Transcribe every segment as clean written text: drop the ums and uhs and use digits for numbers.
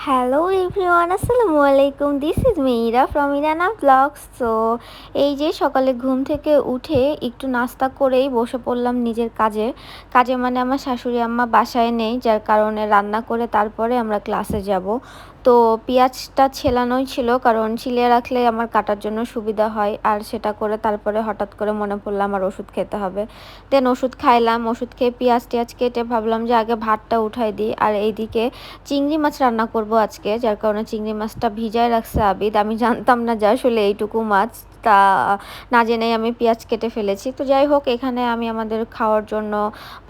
Hello everyone, আসসালামু আলাইকুম। This is Maira from Irana blogs. So এই যে সকালে ঘুম থেকে উঠে একটু নাস্তা করেই বসে পড়লাম নিজের কাজে। মানে আমার শাশুড়ি আম্মা বাসায় নেই, যার কারণে রান্না করে তারপরে আমরা ক্লাসে যাব। তো পেঁয়াজটা ছেলানোই ছিল, কারণ ছিলে রাখলে আমার কাটার জন্য সুবিধা হয়। আর সেটা করে তারপরে হঠাৎ করে মনে পড়লো আমার ওষুধ খেতে হবে। দেন ওষুধ খাইলাম, ওষুধ খেয়ে পেঁয়াজ টেয়াজ কেটে ভাবলাম যে আগে ভাতটা উঠাই দিই। আর এইদিকে চিংড়ি মাছ রান্না করব আজকে, যার কারণে চিংড়ি মাছটা ভিজায় রাখছে আবিদ। আমি জানতাম না যে আসলে এইটুকু মাছ, তা না জেনেই আমি পেঁয়াজ কেটে ফেলেছি। তো যাই হোক, এখানে আমি আমাদের খাওয়ার জন্য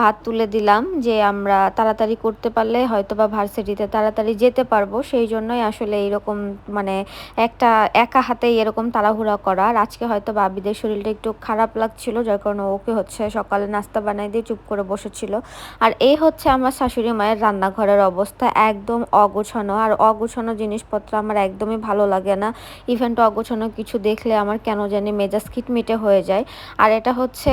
ভাত তুলে দিলাম, যে আমরা তাড়াতাড়ি করতে পারলে হয়তো বা ভার্সিটিতে তাড়াতাড়ি যেতে পারবো, সেই জন্যই আসলে এইরকম মানে একটা একা হাতেই এরকম তাড়াহুড়া করা। আর আজকে হয়তো বা আবিদের শরীরটা একটু খারাপ লাগছিল, যার কারণে ওকে হচ্ছে সকালে নাস্তা বানাই দিয়ে চুপ করে বসেছিল। আর এই হচ্ছে আমার শাশুড়ি মায়ের রান্নাঘরের অবস্থা, একদম অগোছানো। আর অগোছানো জিনিসপত্র আমার একদমই ভালো লাগে না। ইভেন তো অগোছানো কিছু দেখলে আমার কেন জানি মেজাজ খিটমিটে হয়ে যায়। আর এটা হচ্ছে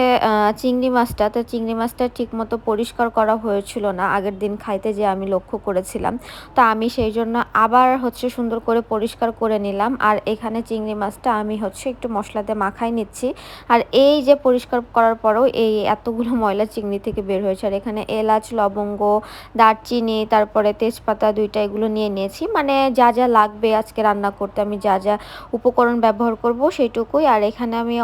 চিংড়ি মাছটা, তো চিংড়ি মাছটা ঠিকমতো পরিষ্কার করা হয়েছিল না আগের দিন খাইতে, যে আমি লক্ষ্য করেছিলাম। তো আমি সেই জন্য আবার হচ্ছে সুন্দর করে পরিষ্কার করে নিলাম। আর এখানে চিংড়ি মাছটা আমি হচ্ছে একটু মশলাতে মাখাই নিচ্ছি। আর এই যে পরিষ্কার করার পরেও এই এতগুলো ময়লা চিংড়ি থেকে বের হয়েছে। আর এখানে এলাচ, লবঙ্গ, দারচিনি, তারপরে তেজপাতা দুইটা, এগুলো নিয়ে নিয়েছি। মানে যা যা লাগবে আজকে রান্না করতে, আমি যা যা উপকরণ ব্যবহার করব সেইটুকুই। আর এখানে আমি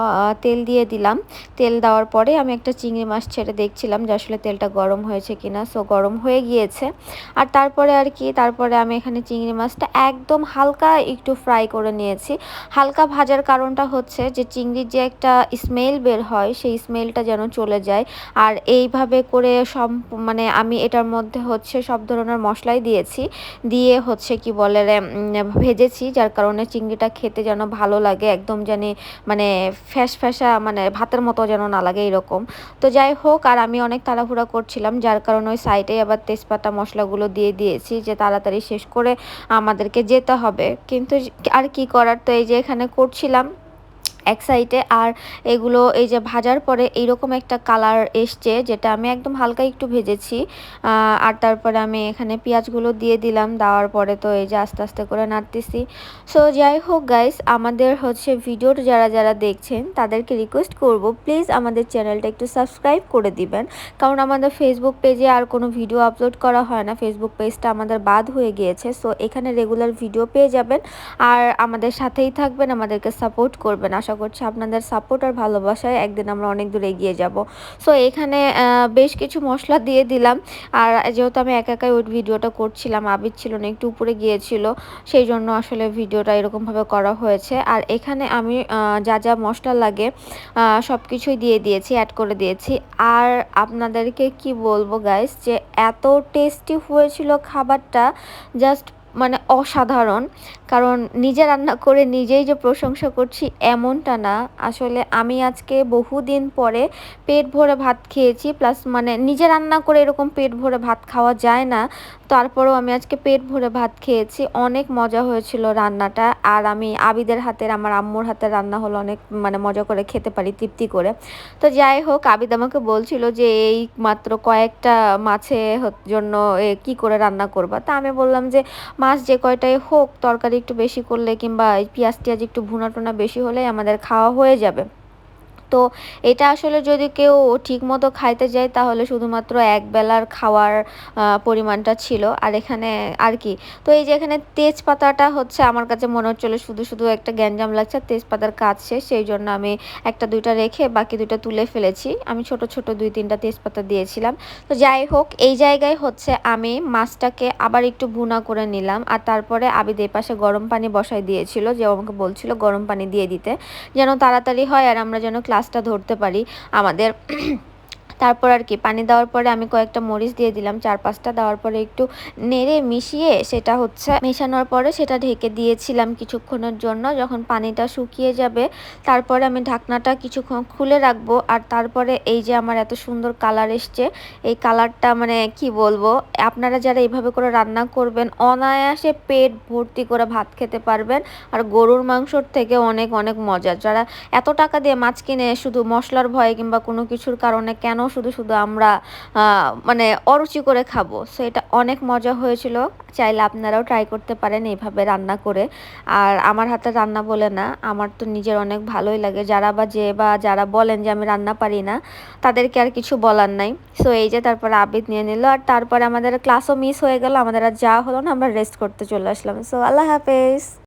তেল দিয়ে দিলাম। তেল দেওয়ার পরে আমি একটা চিংড়ি মাছ ছেড়ে দেখছিলাম যে আসলে তেলটা গরম হয়েছে কিনা। সো গরম হয়ে গিয়েছে। আর তারপরে আর কি, তারপরে আমি এখানে চিংড়ি মাছটা একদম হালকা একটু ফ্রাই করে নিয়েছি। হালকা ভাজার কারণটা হচ্ছে যে চিংড়ির যে একটা স্মেল বের হয়, সেই স্মেলটা যেন চলে যায়। আর এইভাবে করে মানে আমি এটার মধ্যে হচ্ছে সব ধরনের মশলাই দিয়েছি, দিয়ে হচ্ছে কি বলে ভেজেছি, যার কারণে চিংড়িটা খেতে যেন ভালো লাগে, একদম জানি মানে ফ্যাসা মানে ভাতের মতো যেন না লাগে এরকম। তো যাই হোক, আর আমি অনেক তাড়াহুড়া করছিলাম, যার কারণে ওই সাইডে আবার তেজপাতা মশলাগুলো দিয়ে দিয়েছি, যে তাড়াতাড়ি শেষ করে আমাদেরকে যেতে হবে। কিন্তু আর কি করার, তো এই যে এখানে করছিলাম এক সাইডে। আর এগুলো এই যে ভাজার পরে এইরকম একটা কালার এসছে, যেটা আমি একদম হালকা একটু ভেজেছি। আর তারপরে আমি এখানে পেঁয়াজগুলো দিয়ে দিলাম, দেওয়ার পরে তো এই যে আস্তে আস্তে করে নাড়তেছি। সো যাই হোক গাইস, আমাদের হচ্ছে ভিডিওর যারা যারা দেখছেন তাদেরকে রিকোয়েস্ট করব, প্লিজ আমাদের চ্যানেলটা একটু সাবস্ক্রাইব করে দিবেন। কারণ আমাদের ফেসবুক পেজে আর কোনো ভিডিও আপলোড করা হয় না, ফেসবুক পেজটা আমাদের বাদ হয়ে গিয়েছে। সো এখানে রেগুলার ভিডিও পেয়ে যাবেন। আর আমাদের সাথেই থাকবেন, আমাদেরকে সাপোর্ট করবেন। আশা করছি আপনাদের সাপোর্ট আর ভালোবাসায় একদিন আমরা অনেক দূর এগিয়ে যাব। সো এখানে বেশ কিছু মশলা দিয়ে দিলাম। আর যেহেতু আমি একা একাই ওই ভিডিওটা করছিলাম, আবির ছিল না, একটু উপরে গিয়েছিল, সেই জন্য আসলে ভিডিওটা এরকমভাবে করা হয়েছে। আর এখানে আমি যা যা মশলা লাগে সব কিছুই দিয়ে দিয়েছি, অ্যাড করে দিয়েছি। আর আপনাদেরকে কি বলবো গাইস, যে এত টেস্টি হয়েছিল খাবারটা, জাস্ট মানে অসাধারণ। কারণ নিজে রান্না করে নিজেই যে প্রশংসা করছি এমনটা না, আসলে আমি আজকে বহুদিন পরে পেট ভরে ভাত খেয়েছি। প্লাস মানে নিজে রান্না করে এরকম পেট ভরে ভাত খাওয়া যায় না, তারপরেও আমি আজকে পেট ভরে ভাত খেয়েছি। অনেক মজা হয়েছিল রান্নাটা। আর আমি আবিদের হাতের, আমার আম্মুর হাতের রান্না হলো অনেক মানে মজা করে খেতে পারি তৃপ্তি করে। তো যাই হোক, আবিদ আমাকে বলছিল যে এই মাত্র কয়েকটা মাছে জন্য কি করে রান্না করবা। তা আমি বললাম যে মাছ যে কয়টাই হোক, তরকারি একটু বেশি করলে কিংবা পেঁয়াজ টিয়াজ একটু ভুনা টুনা বেশি হলে আমাদের খাওয়া হয়ে যাবে। তো এটা আসলে যদি কেউ ঠিকমতো খাইতে যায় তাহলে শুধুমাত্র একবেলার খাওয়ার পরিমাণটা ছিল। আর এখানে আর কি, তো এই যে এখানে তেজপাতাটা হচ্ছে আমার কাছে মনে হচ্ছিলো শুধু শুধু একটা গ্যাঞ্জাম লাগছে, তেজপাতার কাজ শেষ, সেই জন্য আমি একটা দুইটা রেখে বাকি দুইটা তুলে ফেলেছি। আমি ছোট ছোট দুই তিনটা তেজপাতা দিয়েছিলাম। তো যাই হোক, এই জায়গায় হচ্ছে আমি মাছটাকে আবার একটু ভুনা করে নিলাম। আর তারপরে আবিদ এই পাশে গরম পানি বসাই দিয়েছিল, যে আমাকে বলছিল গরম পানি দিয়ে দিতে, যেন তাড়াতাড়ি হয় আর আমরা যেন ক্লাসটা ধরতে পারি আমাদের। তারপর আর কি পানি দেওয়ার পরে আমি কয়েকটা মরিচ দিয়ে দিলাম, 4-5টা, দেওয়ার পরে একটু নেড়ে মিশিয়ে সেটা হচ্ছে মেশানোর পরে সেটা ঢেকে দিয়েছিলাম কিছুক্ষণের জন্য। যখন পানিটা শুকিয়ে যাবে তারপরে আমি ঢাকনাটা কিছুক্ষণ খুলে রাখবো। আর তারপরে এই যে আমার এত সুন্দর কালার এসছে, এই কালারটা মানে কি বলবো, আপনারা যারা এইভাবে করে রান্না করবেন অনায়াসে পেট ভর্তি করে ভাত খেতে পারবেন। আর গরুর মাংসর থেকে অনেক অনেক মজা। যারা এত টাকা দিয়ে মাছ কিনে শুধু মশলার ভয়ে কিংবা কোনো কিছুর কারণে কেন শুধু শুধু আমরা মানে অরুচি করে খাবো। সো এটা অনেক মজা হয়েছিল। চাইলে আপনারাও ট্রাই করতে পারেন এইভাবে রান্না করে। আর আমার হাতের রান্না বলে না, আমার তো নিজের অনেক ভালোই লাগে। যারা বলেন যে আমি রান্না পারি না, তাদেরকে আর কিছু বলার নাই। সো এই যে তারপরে আবিদ নিয়ে নিল, আর তারপরে আমাদের ক্লাসও মিস হয়ে গেল। আমাদের আর যাওয়া হলো না, আমরা রেস্ট করতে চলে আসলাম। সো আল্লাহ হাফেজ।